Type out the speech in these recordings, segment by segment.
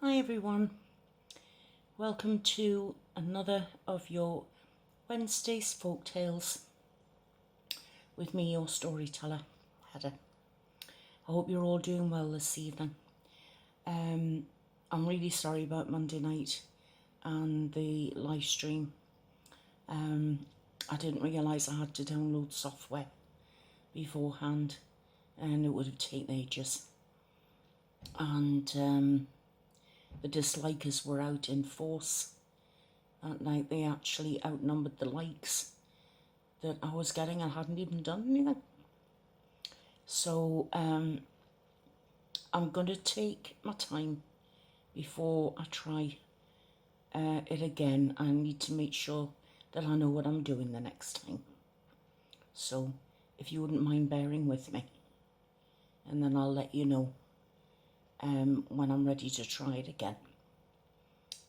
Hi everyone, welcome to another of your Wednesday's folk tales with me, your storyteller, Heather. I hope you're all doing well this evening. I'm really sorry about Monday night and the live stream. I didn't realise I had to download software beforehand and it would have taken ages. And the dislikers were out in force that night. They actually outnumbered the likes that I was getting. I hadn't even done anything. So I'm going to take my time before I try it again. I need to make sure that I know what I'm doing the next time. So if you wouldn't mind bearing with me, and then I'll let you know when I'm ready to try it again.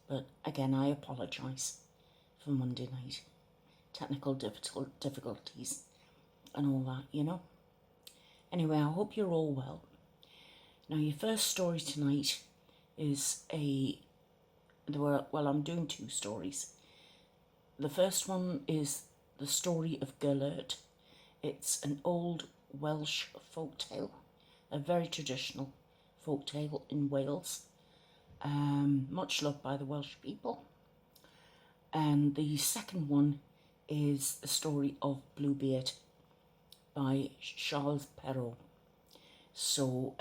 But again, I apologise for Monday night. Technical difficulties and all that, you know. Anyway, I hope you're all well. Now, your first story tonight is I'm doing two stories. The first one is the Story of Gelert. It's an old Welsh folk tale, a very traditional folk tale in Wales, much loved by the Welsh people. And the second one is the Story of Bluebeard by Charles Perrault. So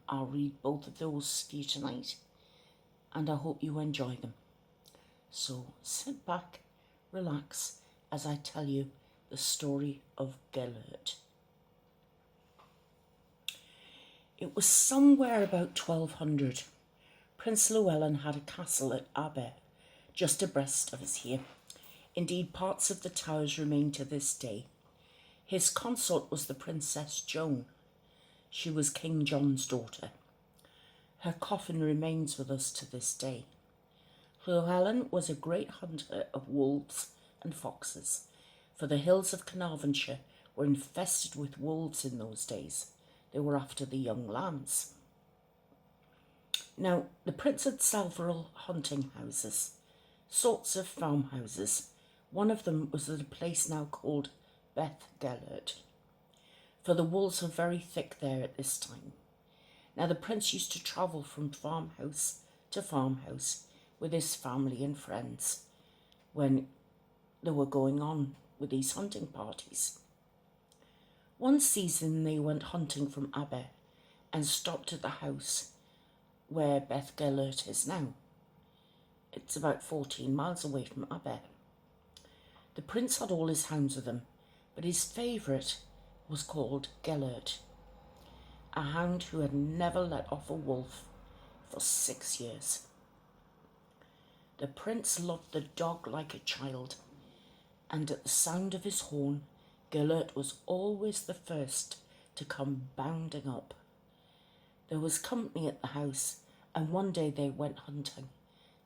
I'll read both of those for you tonight, and I hope you enjoy them. So sit back, relax, as I tell you the Story of Gelert. It was somewhere about 1200. Prince Llewellyn had a castle at Aber, just abreast of us here. Indeed, parts of the towers remain to this day. His consort was the Princess Joan. She was King John's daughter. Her coffin remains with us to this day. Llewellyn was a great hunter of wolves and foxes, for the hills of Carnarvonshire were infested with wolves in those days. They were after the young lambs. Now, the prince had several hunting houses, sorts of farmhouses. One of them was at a place now called Gellert, for the wolves were very thick there at this time. Now, the prince used to travel from farmhouse to farmhouse with his family and friends when they were going on with these hunting parties. One season they went hunting from Aber and stopped at the house where Gellert is now. It's about 14 miles away from Aber. The prince had all his hounds with him, but his favourite was called Gellert, a hound who had never let off a wolf for 6 years. The prince loved the dog like a child, and at the sound of his horn, Gellert was always the first to come bounding up. There was company at the house, and one day they went hunting,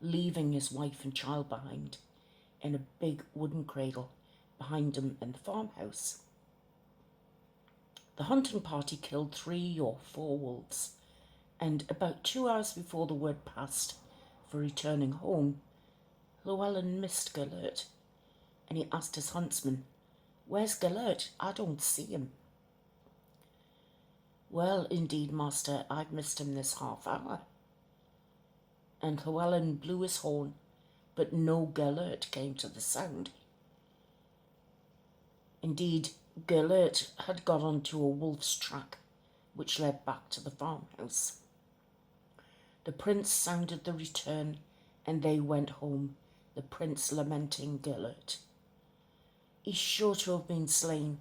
leaving his wife and child behind in a big wooden cradle behind him in the farmhouse. The hunting party killed 3 or 4 wolves, and about 2 hours before the word passed for returning home, Llewellyn missed Gellert, and he asked his huntsman, "Where's Gellert? I don't see him." "Well, indeed, master, I've missed him this half hour." And Llewellyn blew his horn, but no Gellert came to the sound. Indeed, Gellert had got onto a wolf's track, which led back to the farmhouse. The prince sounded the return, and they went home, the prince lamenting Gellert. "He's sure to have been slain.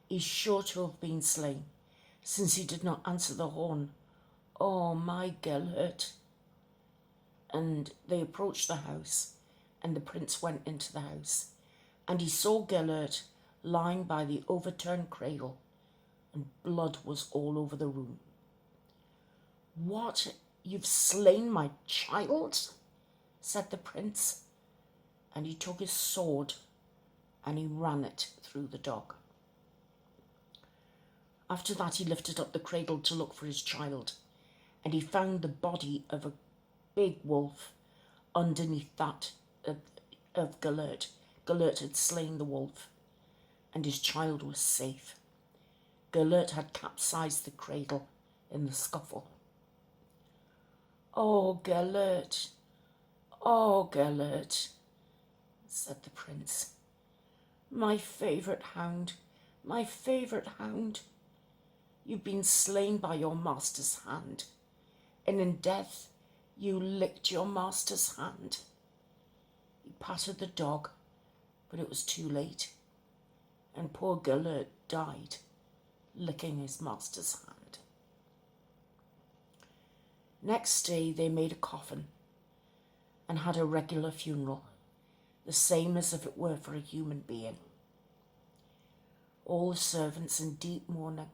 He's sure to have been slain, since he did not answer the horn. Oh, my Gellert." And they approached the house, and the prince went into the house, and he saw Gellert lying by the overturned cradle, and blood was all over the room. "What, you've slain my child?" said the prince, and he took his sword and he ran it through the dog. After that he lifted up the cradle to look for his child, and he found the body of a big wolf underneath that of Gellert. Gellert had slain the wolf, and his child was safe. Gellert had capsized the cradle in the scuffle. "Oh, Gellert, oh, Gellert," said the prince. "My favourite hound, my favourite hound. You've been slain by your master's hand, and in death you licked your master's hand." He patted the dog, but it was too late, and poor Gellert died, licking his master's hand. Next day they made a coffin and had a regular funeral, the same as if it were for a human being. All the servants in deep mourning,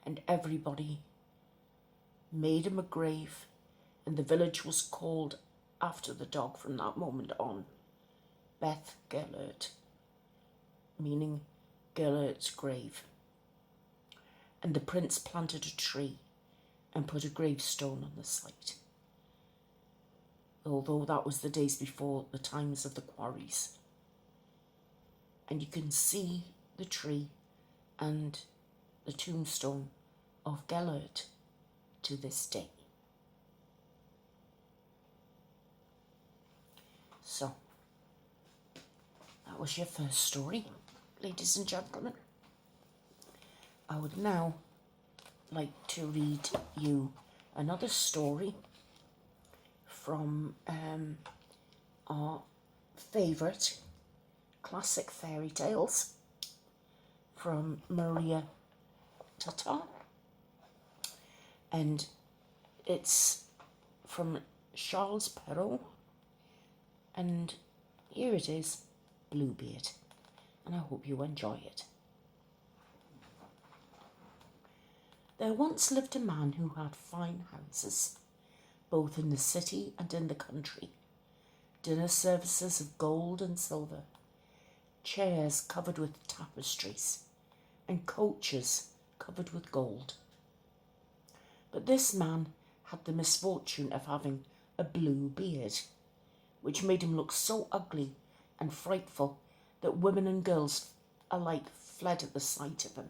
and everybody made him a grave, and the village was called after the dog from that moment on, Beth Gelert, meaning Gellert's grave. And the prince planted a tree and put a gravestone on the site, although that was the days before the times of the quarries. And you can see the tree and the tombstone of Gellert to this day. So, that was your first story, ladies and gentlemen. I would now like to read you another story from our favourite classic fairy tales from Maria Tata, and it's from Charles Perrault, and here it is, Bluebeard, and I hope you enjoy it. There once lived a man who had fine houses, both in the city and in the country, dinner services of gold and silver, chairs covered with tapestries, and coaches covered with gold. But this man had the misfortune of having a blue beard, which made him look so ugly and frightful that women and girls alike fled at the sight of him.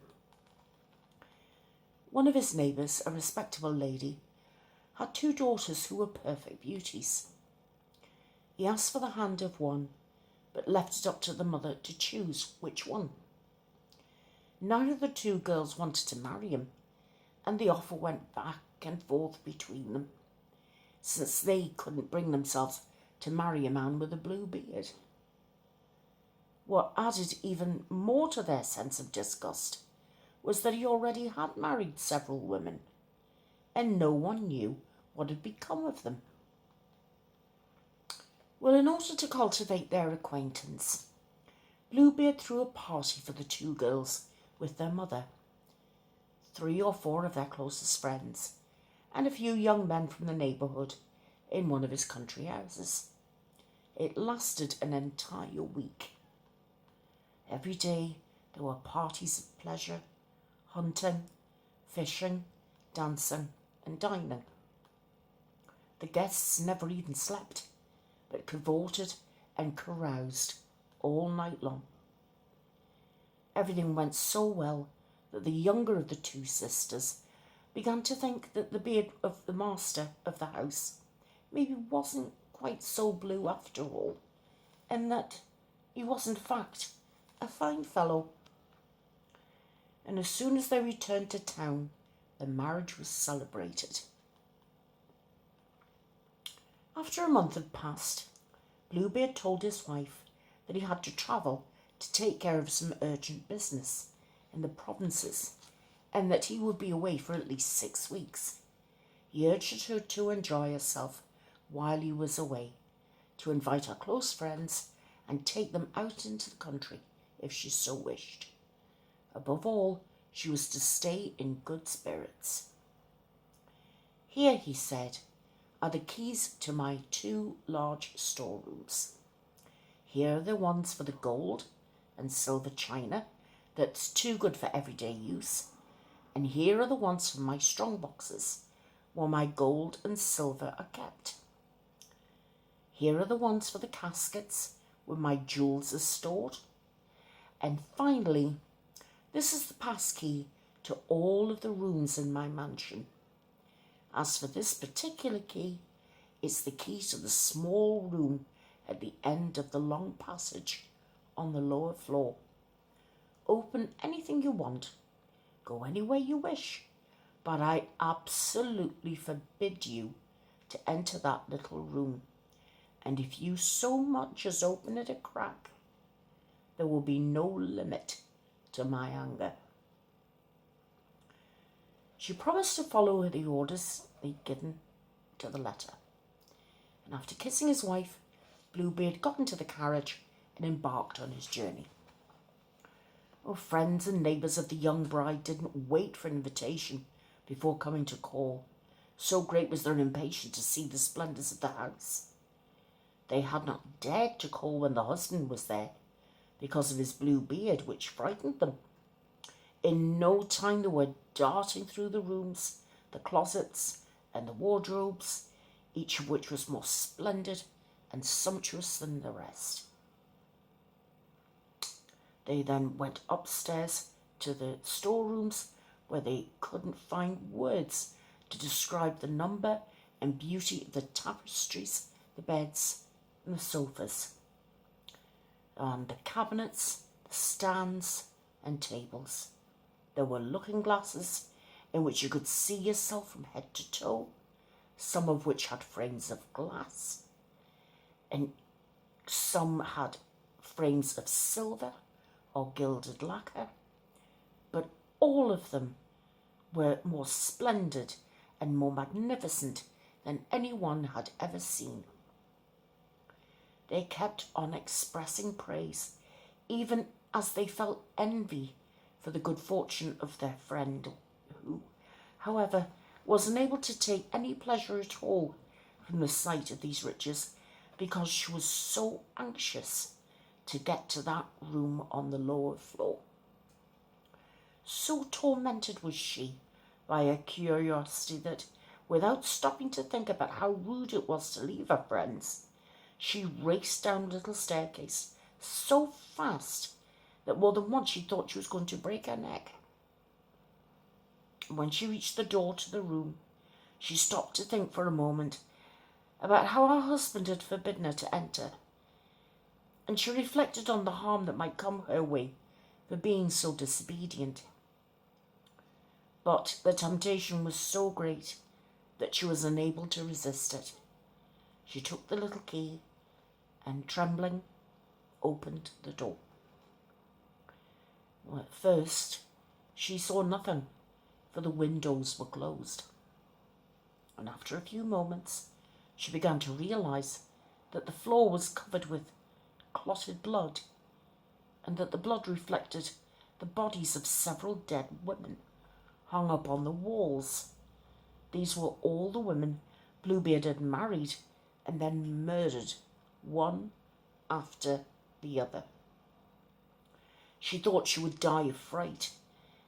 One of his neighbours, a respectable lady, had 2 daughters who were perfect beauties. He asked for the hand of one, but left it up to the mother to choose which one. Neither of the 2 girls wanted to marry him, and the offer went back and forth between them, since they couldn't bring themselves to marry a man with a blue beard. What added even more to their sense of disgust was that he already had married several women, and no one knew what had become of them. Well, in order to cultivate their acquaintance, Bluebeard threw a party for the 2 girls with their mother, 3 or 4 of their closest friends, and a few young men from the neighbourhood in one of his country houses. It lasted an entire week. Every day there were parties of pleasure, hunting, fishing, dancing, and dining. The guests never even slept, but cavorted and caroused all night long. Everything went so well that the younger of the 2 sisters began to think that the beard of the master of the house maybe wasn't quite so blue after all, and that he was in fact a fine fellow. And as soon as they returned to town, the marriage was celebrated. After a month had passed, Bluebeard told his wife that he had to travel to take care of some urgent business in the provinces, and that he would be away for at least 6 weeks. He urged her to enjoy herself while he was away, to invite her close friends and take them out into the country if she so wished. Above all, she was to stay in good spirits. "Here," he said, "are the keys to my 2 large storerooms. Here are the ones for the gold and silver china that's too good for everyday use, and here are the ones for my strong boxes, where my gold and silver are kept. Here are the ones for the caskets where my jewels are stored. And finally, this is the passkey to all of the rooms in my mansion. As for this particular key, it's the key to the small room at the end of the long passage on the lower floor. Open anything you want, go anywhere you wish, but I absolutely forbid you to enter that little room. And if you so much as open it a crack, there will be no limit to my anger. She promised to follow the orders they'd given to the letter. And after kissing his wife, Bluebeard got into the carriage and embarked on his journey. Oh, friends and neighbours of the young bride didn't wait for an invitation before coming to call. So great was their impatience to see the splendours of the house. They had not dared to call when the husband was there, because of his blue beard, which frightened them. In no time they were darting through the rooms, the closets, and the wardrobes, each of which was more splendid and sumptuous than the rest. They then went upstairs to the storerooms, where they couldn't find words to describe the number and beauty of the tapestries, the beds, and the sofas, and the cabinets, the stands, and tables. There were looking glasses in which you could see yourself from head to toe, some of which had frames of glass, and some had frames of silver or gilded lacquer, but all of them were more splendid and more magnificent than anyone had ever seen. They kept on expressing praise, even as they felt envy for the good fortune of their friend, who, however, was unable to take any pleasure at all from the sight of these riches, because she was so anxious to get to that room on the lower floor. So tormented was she by her curiosity that, without stopping to think about how rude it was to leave her friends, she raced down the little staircase so fast that more than once she thought she was going to break her neck. When she reached the door to the room, she stopped to think for a moment about how her husband had forbidden her to enter, and she reflected on the harm that might come her way for being so disobedient. But the temptation was so great that she was unable to resist it. She took the little key and, trembling, opened the door. Well, at first, she saw nothing, for the windows were closed. And after a few moments, she began to realize that the floor was covered with clotted blood, and that the blood reflected the bodies of several dead women hung up on the walls. These were all the women Bluebeard had married and then murdered, one after the other. She thought she would die of fright,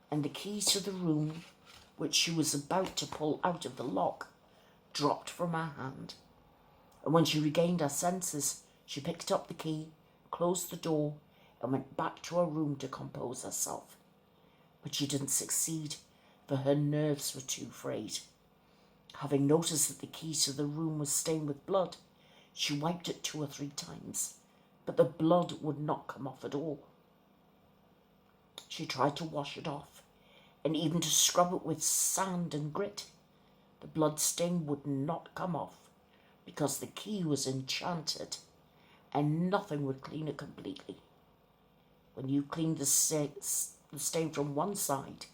and the key to the room, which she was about to pull out of the lock, dropped from her hand. And when she regained her senses, she picked up the key, closed the door, and went back to her room to compose herself. But she didn't succeed, for her nerves were too frayed. Having noticed that the key to the room was stained with blood, she wiped it 2 or 3 times, but the blood would not come off at all. She tried to wash it off, and even to scrub it with sand and grit. The blood stain would not come off, because the key was enchanted, and nothing would clean it completely. When you cleaned the stain from one side,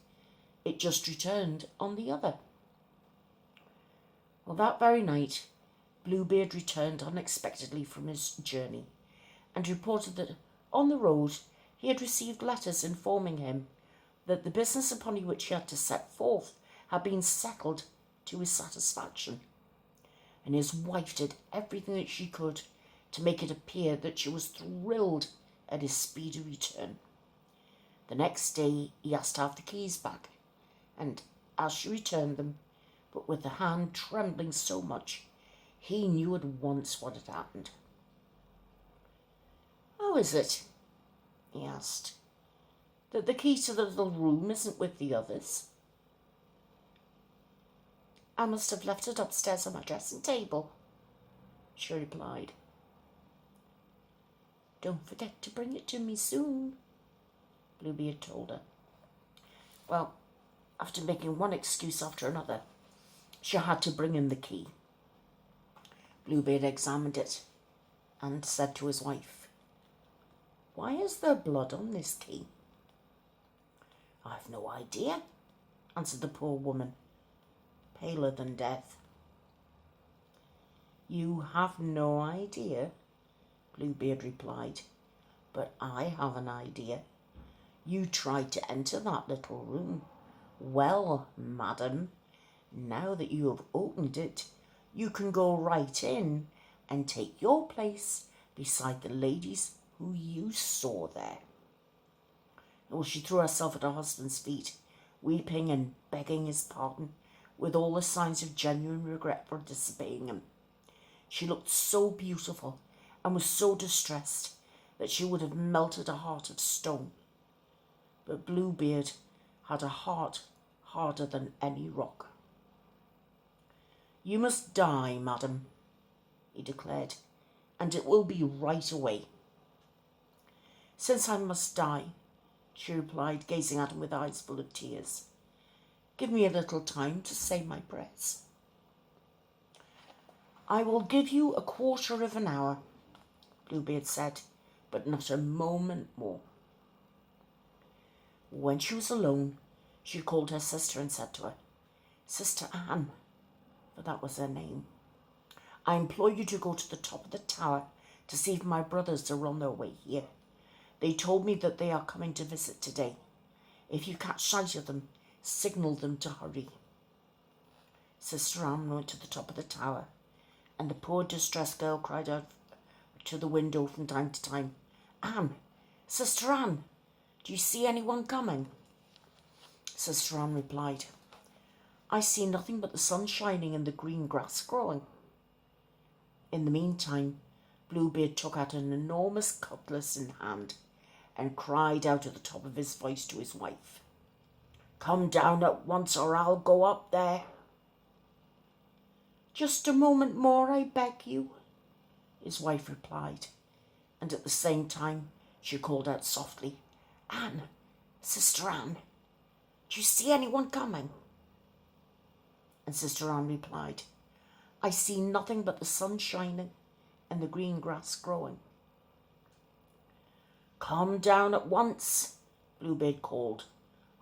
it just returned on the other. Well, that very night, Bluebeard returned unexpectedly from his journey, and reported that on the road he had received letters informing him that the business upon which he had to set forth had been settled to his satisfaction, and his wife did everything that she could to make it appear that she was thrilled at his speedy return. The next day he asked to have the keys back, and as she returned them, but with the hand trembling so much, He knew at once what had happened. "How is it," he asked, "that the key to the little room isn't with the others?" "I must have left it upstairs on my dressing table," she replied. "Don't forget to bring it to me soon," Bluebeard told her. Well, after making one excuse after another, she had to bring him the key. Bluebeard examined it and said to his wife, "Why is there blood on this key?" "I've no idea," answered the poor woman, paler than death. "You have no idea," Bluebeard replied, "but I have an idea. You tried to enter that little room. Well, madam, now that you have opened it, you can go right in and take your place beside the ladies who you saw there." Well, she threw herself at her husband's feet, weeping and begging his pardon, with all the signs of genuine regret for disobeying him. She looked so beautiful and was so distressed that she would have melted a heart of stone. But Bluebeard had a heart harder than any rock. "You must die, madam," he declared, "and it will be right away." "Since I must die," she replied, gazing at him with eyes full of tears, "give me a little time to say my prayers." "I will give you a quarter of an hour," Bluebeard said, "but not a moment more." When she was alone, she called her sister and said to her, "Sister Anne," for that was her name, "I implore you to go to the top of the tower to see if my brothers are on their way here. They told me that they are coming to visit today. If you catch sight of them, signal them to hurry." Sister Anne went to the top of the tower, and the poor distressed girl cried out to the window from time to time, "Anne, Sister Anne, do you see anyone coming?" Sister Anne replied, "I see nothing but the sun shining and the green grass growing." In the meantime, Bluebeard took out an enormous cutlass in hand and cried out at the top of his voice to his wife, "Come down at once or I'll go up there." "Just a moment more, I beg you," his wife replied, and at the same time she called out softly, "Anne, Sister Anne, do you see anyone coming?" And Sister Anne replied, "I see nothing but the sun shining and the green grass growing." "Come down at once," Bluebeard called,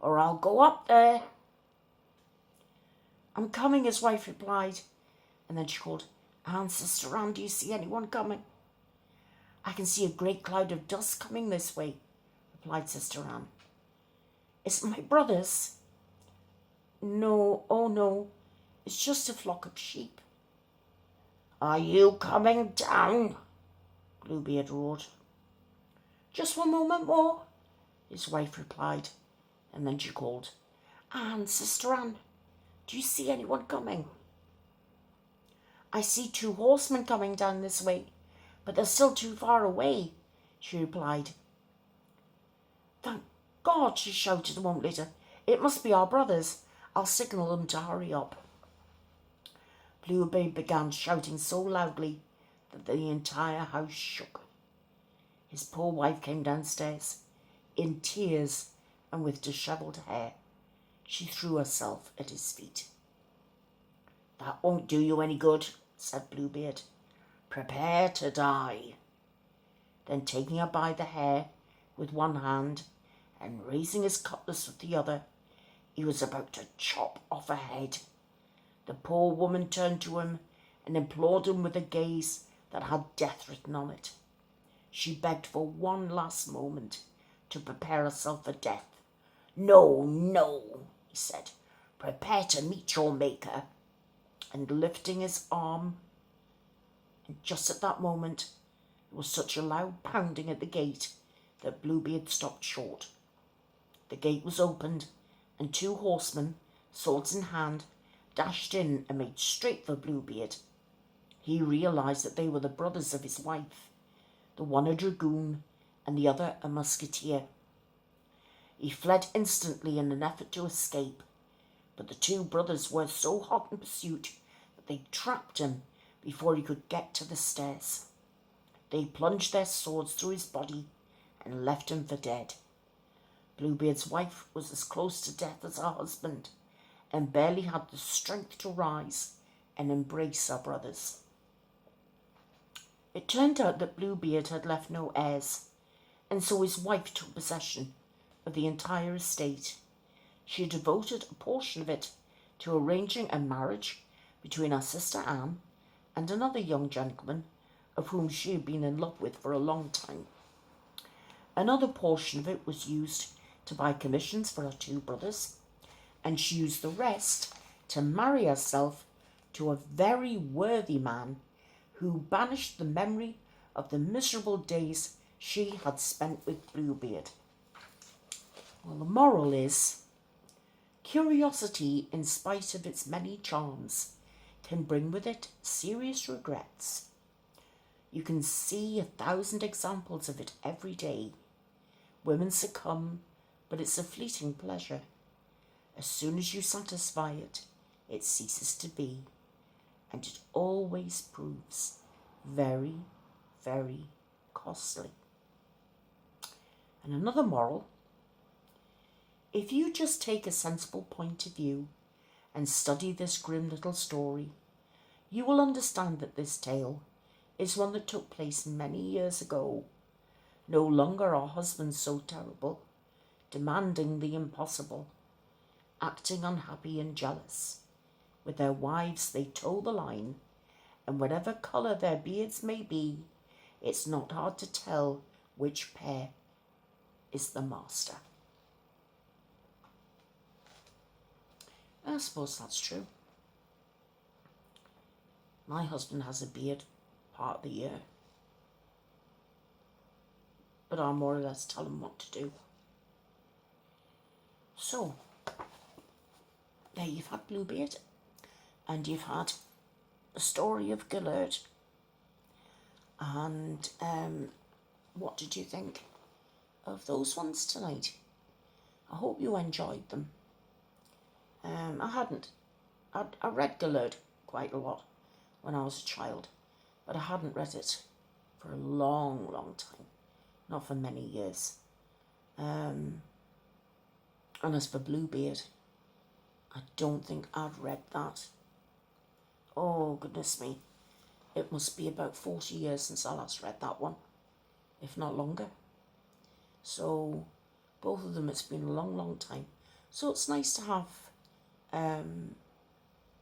"or I'll go up there." "I'm coming," his wife replied, and then she called, "Anne, Sister Anne, do you see anyone coming?" "I can see a great cloud of dust coming this way," replied Sister Anne. "Is it my brothers?" "No, oh no, it's just a flock of sheep." "Are you coming down?" Bluebeard roared. "Just one moment more," his wife replied, and then she called, "Anne, Sister Anne, do you see anyone coming?" "I see 2 horsemen coming down this way, but they're still too far away," she replied. "Thank God," she shouted a moment later. "It must be our brothers. I'll signal them to hurry up." Bluebeard began shouting so loudly that the entire house shook. His poor wife came downstairs, in tears and with dishevelled hair. She threw herself at his feet. "That won't do you any good," said Bluebeard. "Prepare to die." Then taking her by the hair with one hand and raising his cutlass with the other, he was about to chop off her head. The poor woman turned to him and implored him with a gaze that had death written on it. She begged for one last moment to prepare herself for death. "No, no," he said. "Prepare to meet your Maker." And lifting his arm, and just at that moment, there was such a loud pounding at the gate that Bluebeard stopped short. The gate was opened, and 2 horsemen, swords in hand, dashed in and made straight for Bluebeard. He realised that they were the brothers of his wife, the one a dragoon and the other a musketeer. He fled instantly in an effort to escape, but the two brothers were so hot in pursuit that they trapped him before he could get to the stairs. They plunged their swords through his body and left him for dead. Bluebeard's wife was as close to death as her husband and barely had the strength to rise and embrace her brothers. It turned out that Bluebeard had left no heirs, and so his wife took possession of the entire estate. She devoted a portion of it to arranging a marriage between her sister Anne and another young gentleman of whom she had been in love with for a long time. Another portion of it was used to buy commissions for her two brothers, and she used the rest to marry herself to a very worthy man who banished the memory of the miserable days she had spent with Bluebeard. Well, the moral is, curiosity, in spite of its many charms, can bring with it serious regrets. You can see 1,000 examples of it every day. Women succumb, but it's a fleeting pleasure. As soon as you satisfy it, it ceases to be, and it always proves very, very costly. And another moral: if you just take a sensible point of view and study this grim little story, you will understand that this tale is one that took place many years ago. No longer are husbands so terrible, demanding the impossible, acting unhappy and jealous. With their wives they toe the line, and whatever colour their beards may be, it's not hard to tell which pair is the master. I suppose that's true. My husband has a beard part of the year, but I more or less tell him what to do. So, there you've had Bluebeard, and you've had the Story of Gelert. And what did you think of those ones tonight? I hope you enjoyed them. I read Gellert quite a lot when I was a child, but I hadn't read it for a long, long time, not for many years. And as for Bluebeard, I don't think I'd read that. Oh, goodness me. It must be about 40 years since I last read that one, if not longer. So, both of them, it's been a long, long time. So it's nice to have a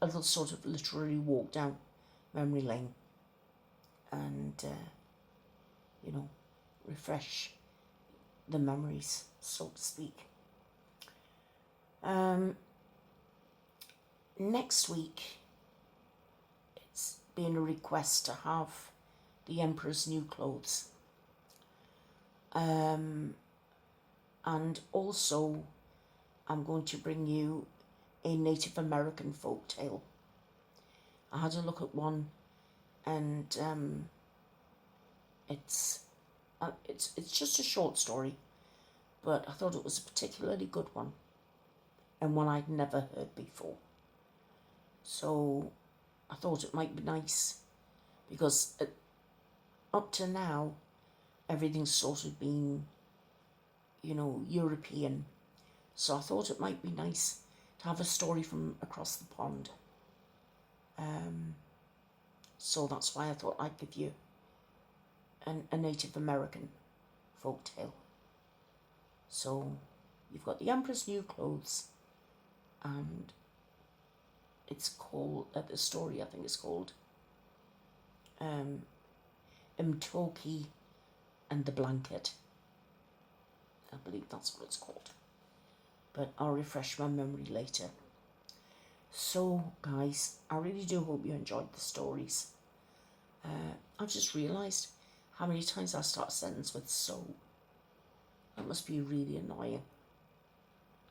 little sort of literary walk down memory lane and, refresh the memories, so to speak. Next week, it's been a request to have the Emperor's New Clothes. And also, I'm going to bring you a Native American folk tale. I had a look at one, and it's just a short story, but I thought it was a particularly good one, and one I'd never heard before. So I thought it might be nice, because up to now, everything's sort of been, European. So I thought it might be nice to have a story from across the pond. So that's why I thought I'd give you a Native American folk tale. So you've got the Emperor's New Clothes, and it's called, the story I think is called Imtoki and the Blanket. I believe that's what it's called, but I'll refresh my memory later. So guys, I really do hope you enjoyed the stories. I've just realised how many times I start a sentence with so. That must be really annoying.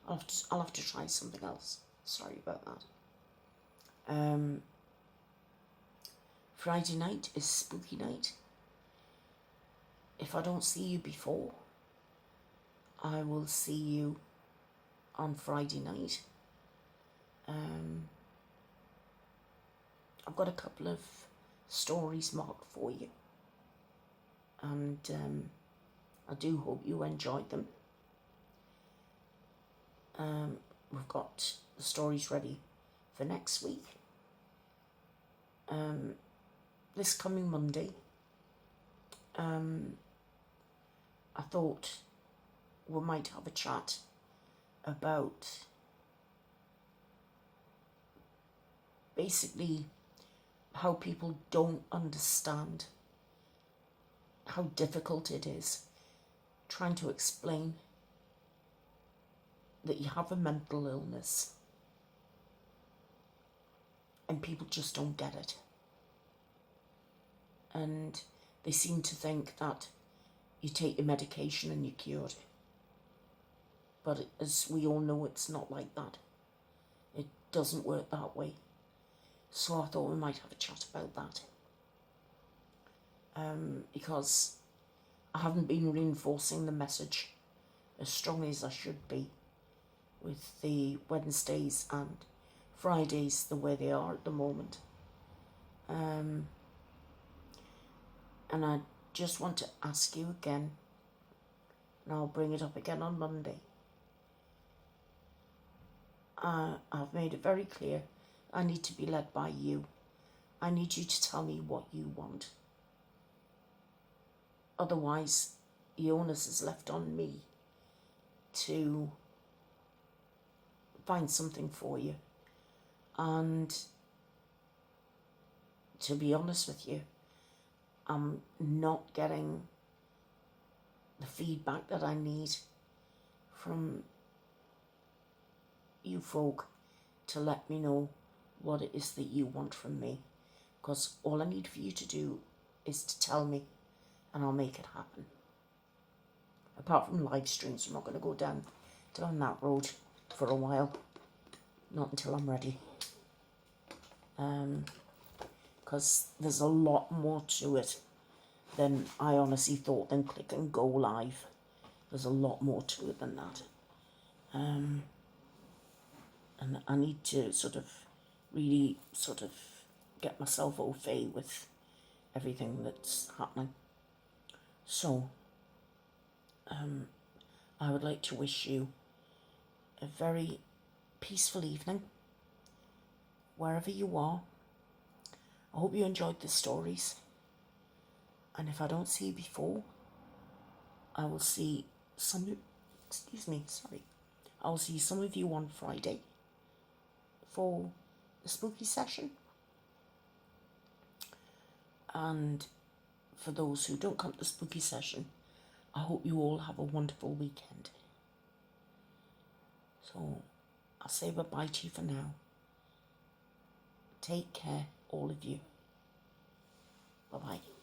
I'll have to try something else. Sorry about that. Friday night is spooky night. If I don't see you before, I will see you on Friday night. I've got a couple of stories marked for you, and I do hope you enjoyed them. We've got the stories ready for next week. This coming Monday, I thought we might have a chat about basically how people don't understand how difficult it is trying to explain that you have a mental illness, and people just don't get it. And they seem to think that you take your medication and you're cured. But as we all know, it's not like that. It doesn't work that way. So I thought we might have a chat about that. Because I haven't been reinforcing the message as strongly as I should be with the Wednesdays and Fridays the way they are at the moment. And I just want to ask you again, and I'll bring it up again on Monday. I've made it very clear, I need to be led by you. I need you to tell me what you want. Otherwise, the onus is left on me to find something for you. And to be honest with you, I'm not getting the feedback that I need from you folk to let me know what it is that you want from me. Because all I need for you to do is to tell me, and I'll make it happen. Apart from live streams, I'm not going to go down that road for a while. Not until I'm ready. Because there's a lot more to it than I honestly thought than click and go live. There's a lot more to it than that. And I need to really get myself au fait with everything that's happening. So, I would like to wish you a very peaceful evening, wherever you are. I hope you enjoyed the stories. And if I don't see you before, I will see I'll see some of you on Friday for the spooky session. And for those who don't come to the spooky session, I hope you all have a wonderful weekend. So I'll say bye-bye to you for now. Take care, all of you. Bye-bye.